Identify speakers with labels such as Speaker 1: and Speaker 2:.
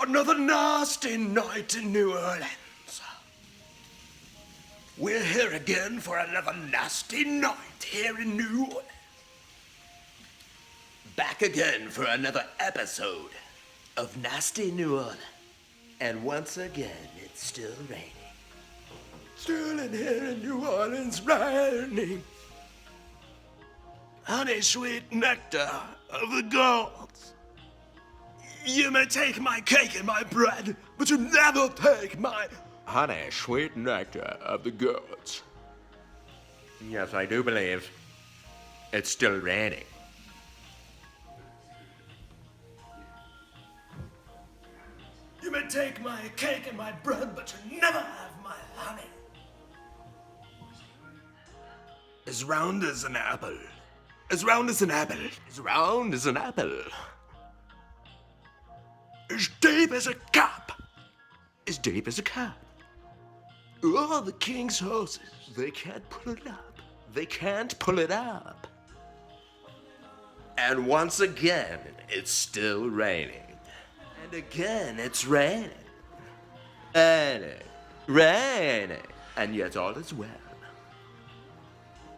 Speaker 1: Another nasty night in New Orleans. We're here again for another nasty night here in New Orleans. Back again for another episode of Nasty New Orleans. And once again, it's still raining. Still in here in New Orleans, raining. Honey, sweet nectar of the gods. You may take my cake and my bread, but you never take my honey, sweet nectar of the gods. Yes, I do believe it's still raining. You may take my cake and my bread, but you never have my honey. As round as an apple. As round as an apple. As round as an apple. As deep as a cup. As deep as a cup. Oh, the king's horses. They can't pull it up. They can't pull it up. And once again, it's still raining. And again, it's raining. Raining. Raining. And yet all is well.